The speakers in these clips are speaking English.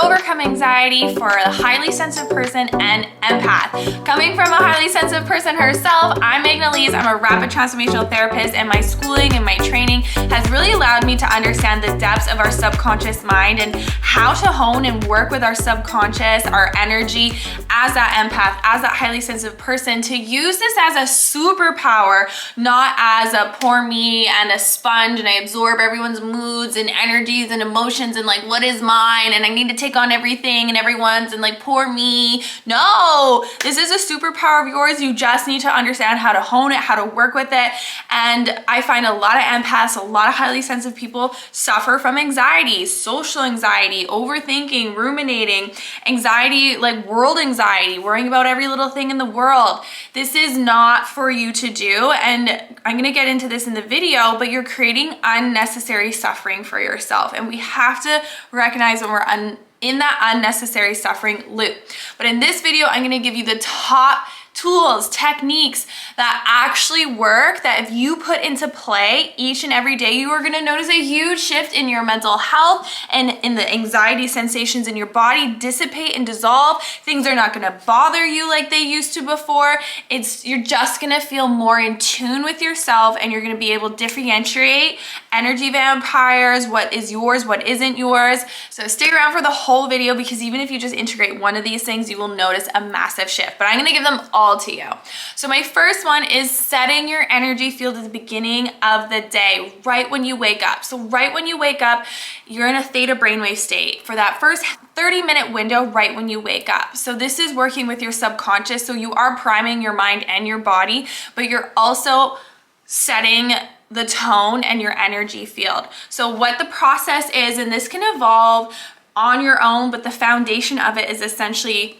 to overcome anxiety for a highly sensitive person and empath. Coming from a highly sensitive person herself, I'm Maegan Aleece. I'm a rapid transformational therapist, and my schooling and my training has really allowed me to understand the depths of our subconscious mind and how to hone and work with our subconscious, our energy as that empath, as that highly sensitive person, to use this as a superpower, not as a poor me and a sponge and I absorb everyone's moods and energies and emotions and like what is mine and I need to take on everything and everyone's and like poor me. No, this is a superpower of yours. You just need to understand how to hone it, how to work with it. And I find a lot of empaths, a lot of highly sensitive people suffer from anxiety, social anxiety, overthinking, ruminating, anxiety, like world anxiety, worrying about every little thing in the world. This is not for you to do. And I'm going to get into this in the video, but you're creating unnecessary suffering for yourself. And we have to recognize when we're in that unnecessary suffering loop. But in this video, I'm going to give you the top tools, techniques that actually work, that if you put into play each and every day, you are going to notice a huge shift in your mental health and in the anxiety sensations in your body dissipate and dissolve. Things are not going to bother you like they used to before. You're just going to feel more in tune with yourself, and you're going to be able to differentiate energy vampires, what is yours, what isn't yours. So stay around for the whole video, because even if you just integrate one of these things, you will notice a massive shift. But I'm going to give them all to you. So my first one is setting your energy field at the beginning of the day, right when you wake up. So right when you wake up, you're in a theta brainwave state for that first 30-minute window right when you wake up. So this is working with your subconscious. So you are priming your mind and your body, but you're also setting the tone and your energy field. So what the process is, and this can evolve on your own, but the foundation of it is essentially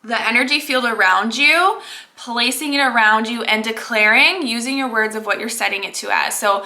the energy field around you, placing it around you and declaring, using your words of what you're setting it to as. So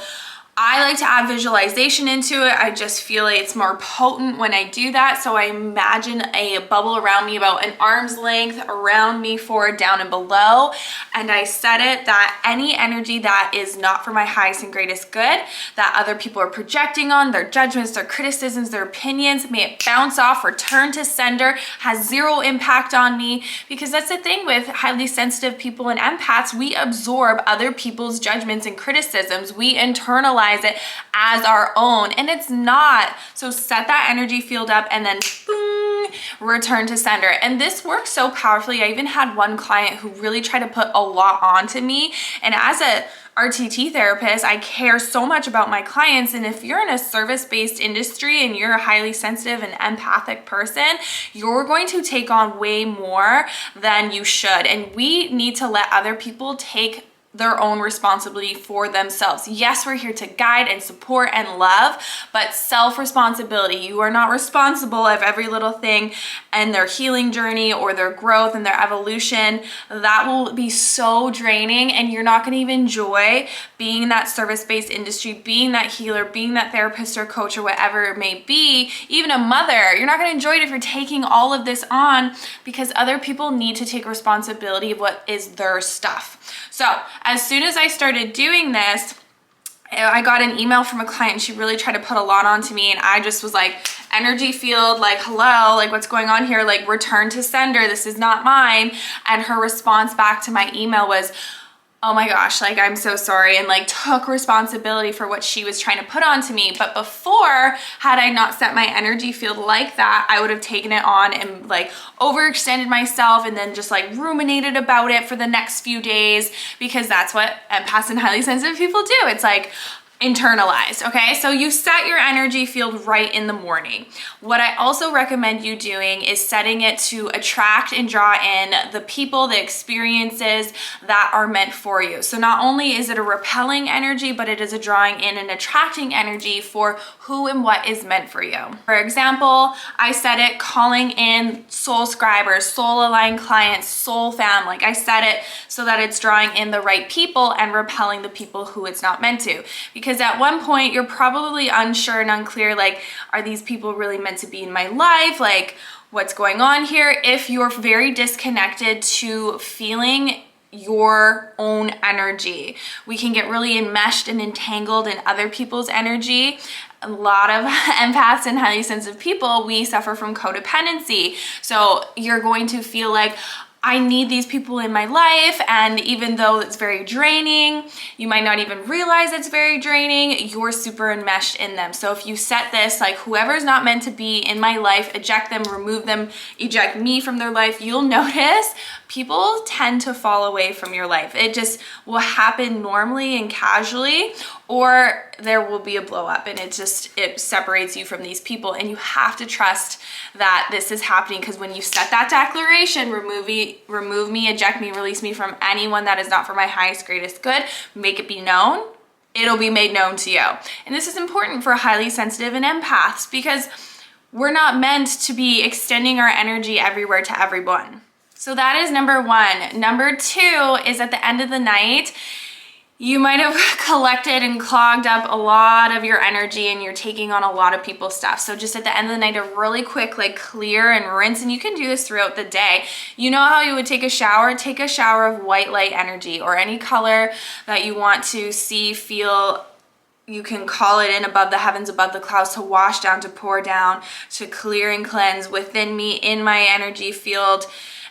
I like to add visualization into it. I just feel like it's more potent when I do that. So I imagine a bubble around me about an arm's length around me, forward, down, and below. And I set it that any energy that is not for my highest and greatest good, that other people are projecting on, their judgments, their criticisms, their opinions, may it bounce off, return to sender, has zero impact on me. Because that's the thing with highly sensitive people and empaths, we absorb other people's judgments and criticisms. We internalize it as our own, and it's not. So set that energy field up and then boom, return to sender. And this works so powerfully. I even had one client who really tried to put a lot onto me, and as a RTT therapist, I care so much about my clients. And if you're in a service-based industry and you're a highly sensitive and empathic person, you're going to take on way more than you should. And we need to let other people take their own responsibility for themselves. Yes, we're here to guide and support and love, but self-responsibility. You are not responsible of every little thing and their healing journey or their growth and their evolution. That will be so draining, and you're not gonna even enjoy being in that service-based industry, being that healer, being that therapist or coach or whatever it may be, even a mother. You're not gonna enjoy it if you're taking all of this on, because other people need to take responsibility of what is their stuff. So as soon as I started doing this, I got an email from a client, and she really tried to put a lot onto me, and I just was like, energy field, like, hello, like, what's going on here? Like, return to sender, this is not mine. And her response back to my email was, oh my gosh, like, I'm so sorry, and like took responsibility for what she was trying to put onto me. But before, had I not set my energy field like that, I would have taken it on and like overextended myself and then just like ruminated about it for the next few days, because that's what empaths and highly sensitive people do. It's like internalized, okay? So you set your energy field right in the morning. What I also recommend you doing is setting it to attract and draw in the people, the experiences that are meant for you. So not only is it a repelling energy, but it is a drawing in and attracting energy for who and what is meant for you. For example, I set it calling in soul scribers, soul aligned clients, soul fam. Like, I set it so that it's drawing in the right people and repelling the people who it's not meant to. Because at one point you're probably unsure and unclear, like, are these people really meant to be in my life? Like, what's going on here? If you're very disconnected to feeling your own energy, we can get really enmeshed and entangled in other people's energy. a lot of empaths and highly sensitive people, we suffer from codependency. So you're going to feel like, I need these people in my life, and even though it's very draining, you might not even realize it's very draining, you're super enmeshed in them. So if you set this, like, whoever's not meant to be in my life, eject them, remove them, eject me from their life, you'll notice people tend to fall away from your life. It just will happen normally and casually, or there will be a blow up, and it separates you from these people. And you have to trust that this is happening, because when you set that declaration, remove me, eject me, release me from anyone that is not for my highest, greatest good, make it be known, it'll be made known to you. And this is important for highly sensitive and empaths, because we're not meant to be extending our energy everywhere to everyone. So that is number one. Number two is, at the end of the night, you might have collected and clogged up a lot of your energy, and you're taking on a lot of people's stuff. So just at the end of the night, a really quick, like, clear and rinse, and you can do this throughout the day. You know how you would take a shower? Take a shower of white light energy, or any color that you want to see, feel. You can call it in above the heavens, above the clouds, to wash down, to pour down, to clear and cleanse within me, in my energy field.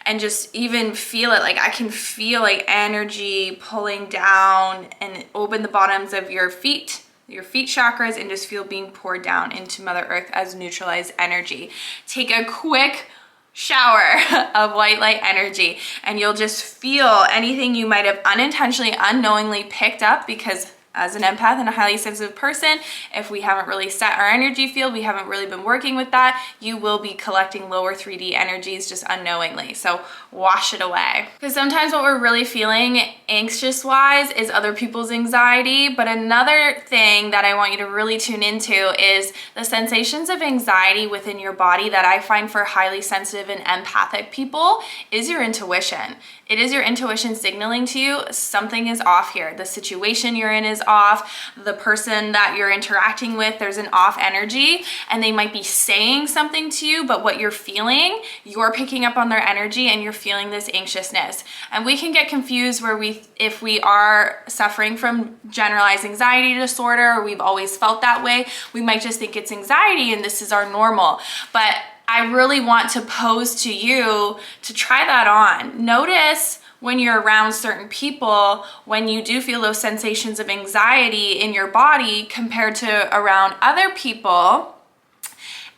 And just even feel it, like, I can feel like energy pulling down, and open the bottoms of your feet chakras, and just feel being poured down into Mother Earth as neutralized energy. Take a quick shower of white light energy, and you'll just feel anything you might have unintentionally, unknowingly picked up, because as an empath and a highly sensitive person, if we haven't really set our energy field, we haven't really been working with that, you will be collecting lower 3D energies just unknowingly. So wash it away. Because sometimes what we're really feeling anxious-wise is other people's anxiety. But another thing that I want you to really tune into is the sensations of anxiety within your body that I find for highly sensitive and empathic people is your intuition. It is your intuition signaling to you something is off here. The situation you're in is off. The person that you're interacting with, there's an off energy, and they might be saying something to you, but what you're feeling, you're picking up on their energy, and you're feeling this anxiousness. And we can get confused where if we are suffering from generalized anxiety disorder, or we've always felt that way, we might just think it's anxiety and this is our normal. But I really want to pose to you to try that on. Notice when you're around certain people, when you do feel those sensations of anxiety in your body compared to around other people,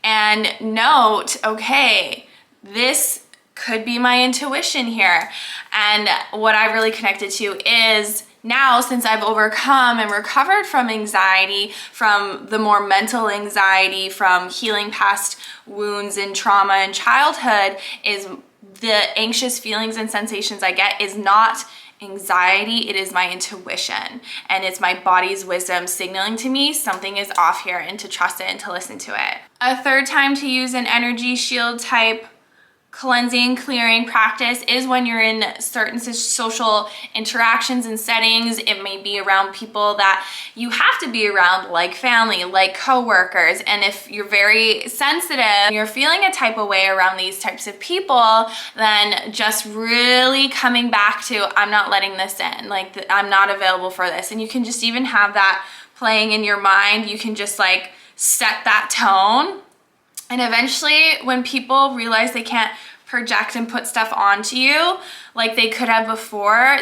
and note, okay, this could be my intuition here. And what I really connected to is, now, since I've overcome and recovered from anxiety, from the more mental anxiety, from healing past wounds and trauma in childhood, is the anxious feelings and sensations I get is not anxiety, it is my intuition. And it's my body's wisdom signaling to me something is off here, and to trust it and to listen to it. A third time to use an energy shield type cleansing, clearing practice is when you're in certain social interactions and settings. It may be around people that you have to be around, like family, like coworkers. And if you're very sensitive, you're feeling a type of way around these types of people, then just really coming back to, I'm not letting this in, like, I'm not available for this. And you can just even have that playing in your mind. You can just like set that tone. And eventually, when people realize they can't project and put stuff onto you like they could have before,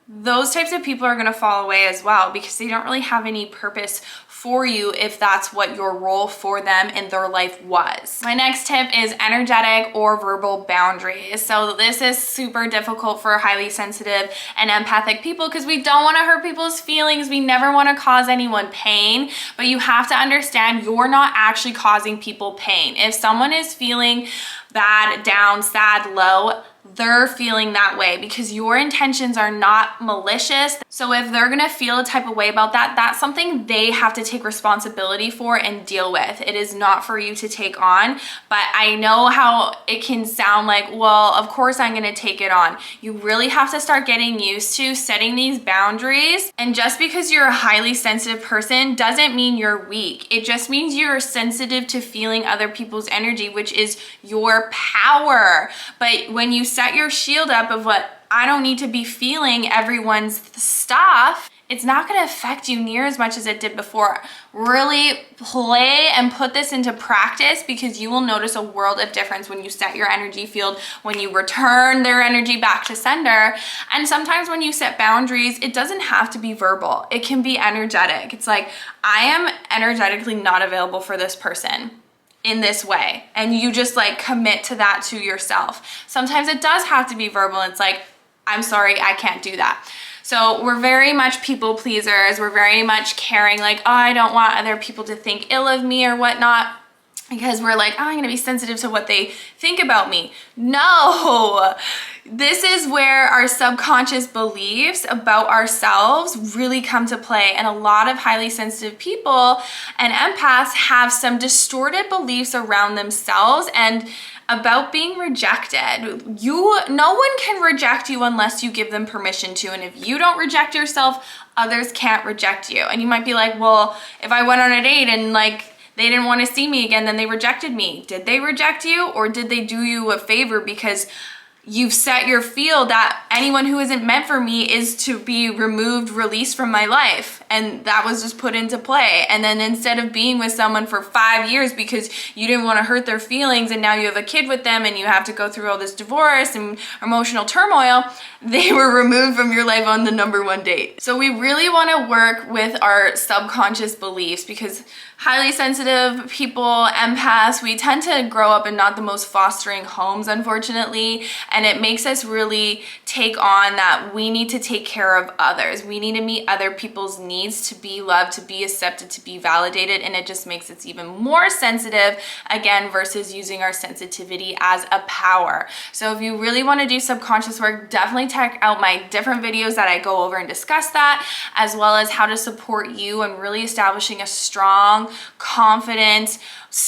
those types of people are going to fall away as well, because they don't really have any purpose for you if that's what your role for them in their life was. My next tip is energetic or verbal boundaries. So this is super difficult for highly sensitive and empathic people, because we don't want to hurt people's feelings. We never want to cause anyone pain, but you have to understand you're not actually causing people pain. If someone is feeling bad, down, sad, low, they're feeling that way because your intentions are not malicious. So if they're gonna feel a type of way about that, that's something they have to take responsibility for and deal with. It is not for you to take on. But I know how it can sound like, well, of course I'm gonna take it on. You really have to start getting used to setting these boundaries. And just because you're a highly sensitive person doesn't mean you're weak. It just means you're sensitive to feeling other people's energy, which is your power. But when you set your shield up of what, I don't need to be feeling everyone's stuff, it's not going to affect you near as much as it did before. Really play and put this into practice, because you will notice a world of difference when you set your energy field, when you return their energy back to sender. And sometimes when you set boundaries, it doesn't have to be verbal. It can be energetic. It's like, I am energetically not available for this person in this way. And you just like commit to that to yourself. Sometimes it does have to be verbal. It's like, I'm sorry, I can't do that. So we're very much people pleasers. We're very much caring, like, oh, I don't want other people to think ill of me or whatnot, because we're like, oh, I'm gonna be sensitive to what they think about me. No, this is where our subconscious beliefs about ourselves really come to play. And a lot of highly sensitive people and empaths have some distorted beliefs around themselves and about being rejected. No one can reject you unless you give them permission to. And if you don't reject yourself, others can't reject you. And you might be like, well, if I went on a date and like they didn't want to see me again, then they rejected me. Did they reject you, or did they do you a favor because you've set your field that anyone who isn't meant for me is to be removed, released from my life? And that was just put into play. And then instead of being with someone for 5 years because you didn't want to hurt their feelings, and now you have a kid with them and you have to go through all this divorce and emotional turmoil, they were removed from your life on the #1 date. So we really want to work with our subconscious beliefs, because highly sensitive people, empaths, we tend to grow up in not the most fostering homes, unfortunately, and it makes us really take on that we need to take care of others. We need to meet other people's needs to be loved, to be accepted, to be validated, and it just makes us even more sensitive, again, versus using our sensitivity as a power. So if you really want to do subconscious work, definitely check out my different videos that I go over and discuss that, as well as how to support you in really establishing a strong, confident,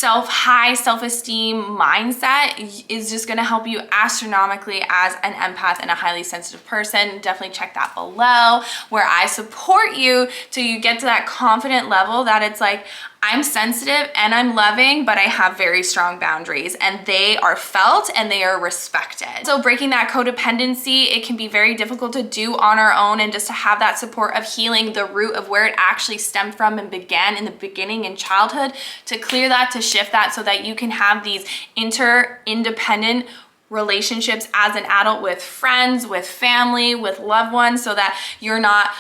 high self-esteem mindset is just going to help you astronomically as an empath and a highly sensitive person. Definitely check that below, where I support you till you get to that confident level that it's like, I'm sensitive and I'm loving, but I have very strong boundaries, and they are felt and they are respected. So breaking that codependency, it can be very difficult to do on our own, and just to have that support of healing the root of where it actually stemmed from and began in the beginning in childhood, to clear that, to shift that, so that you can have these interdependent relationships as an adult with friends, with family, with loved ones, so that you're not,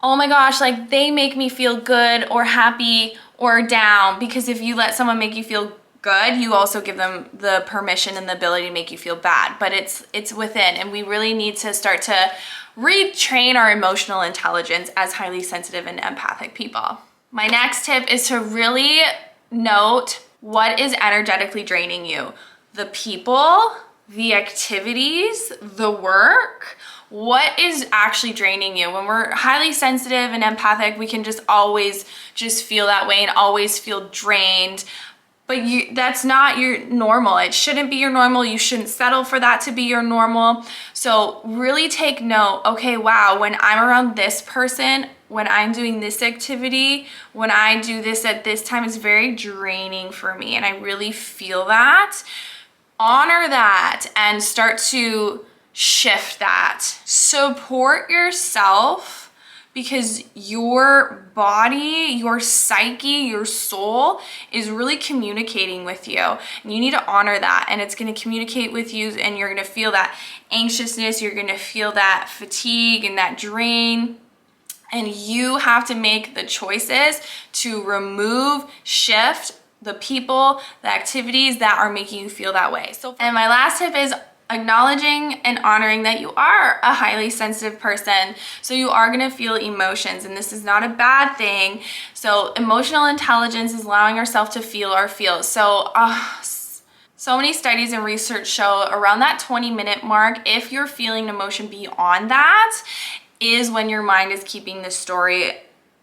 oh my gosh, like they make me feel good or happy or down. Because if you let someone make you feel good, you also give them the permission and the ability to make you feel bad. But it's within, and we really need to start to retrain our emotional intelligence as highly sensitive and empathic people. My next tip is to really note what is energetically draining you. The people, the activities, the work. What is actually draining you? When we're highly sensitive and empathic, we can just always just feel that way and always feel drained. But that's not your normal. It shouldn't be your normal. You shouldn't settle for that to be your normal. So really take note, okay, wow, when I'm around this person, when I'm doing this activity, when I do this at this time, it's very draining for me, and I really feel that. Honor that and start to shift that. Support yourself, because your body, your psyche, your soul is really communicating with you. And you need to honor that, and it's going to communicate with you, and you're going to feel that anxiousness, you're going to feel that fatigue and that drain. And you have to make the choices to remove, shift the people, the activities that are making you feel that way. And my last tip is acknowledging and honoring that you are a highly sensitive person. So you are going to feel emotions, and this is not a bad thing. So emotional intelligence is allowing ourselves to feel our feels. So many studies and research show around that 20-minute mark, if you're feeling an emotion beyond that, is when your mind is keeping the story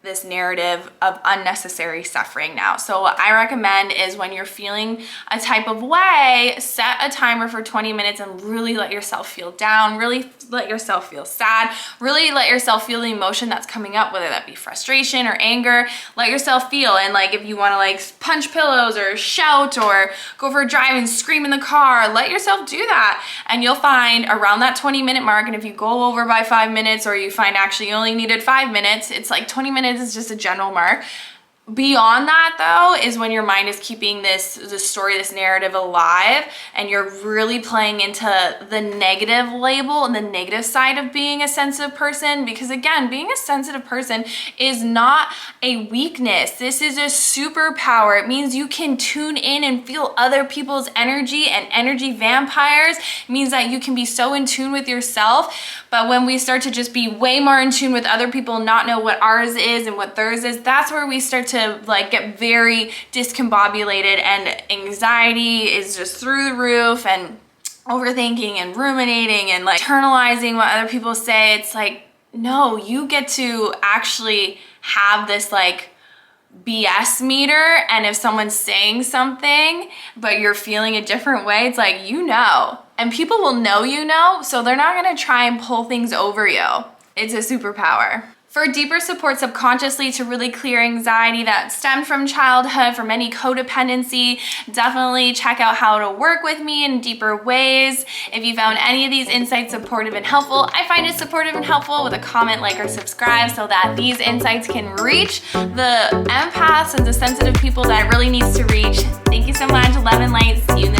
this narrative of unnecessary suffering now. So what I recommend is when you're feeling a type of way, set a timer for 20 minutes and really let yourself feel down, really let yourself feel sad, really let yourself feel the emotion that's coming up, whether that be frustration or anger. Let yourself feel, and like if you want to like punch pillows or shout or go for a drive and scream in the car, let yourself do that. And you'll find around that 20-minute mark, and if you go over by 5 minutes or you find actually you only needed 5 minutes, it's like 20 minutes is just a general mark. Beyond that though is when your mind is keeping this story, this narrative alive, and you're really playing into the negative label and the negative side of being a sensitive person. Because again, being a sensitive person is not a weakness. This is a superpower. It means you can tune in and feel other people's energy, and energy vampires. It means that you can be so in tune with yourself. But when we start to just be way more in tune with other people, not know what ours is and what theirs is, that's where we start to like get very discombobulated, and anxiety is just through the roof, and overthinking and ruminating and like internalizing what other people say. It's like, no, you get to actually have this like BS meter, and if someone's saying something but you're feeling a different way, it's like, you know, and people will know you know, so they're not gonna try and pull things over you. It's a superpower. For deeper support subconsciously to really clear anxiety that stemmed from childhood, from any codependency, definitely check out How to Work With Me in deeper ways. If you found any of these insights supportive and helpful, I find it supportive and helpful with a comment, like, or subscribe so that these insights can reach the empaths and the sensitive people that it really needs to reach. Thank you so much. Love and light. See you in the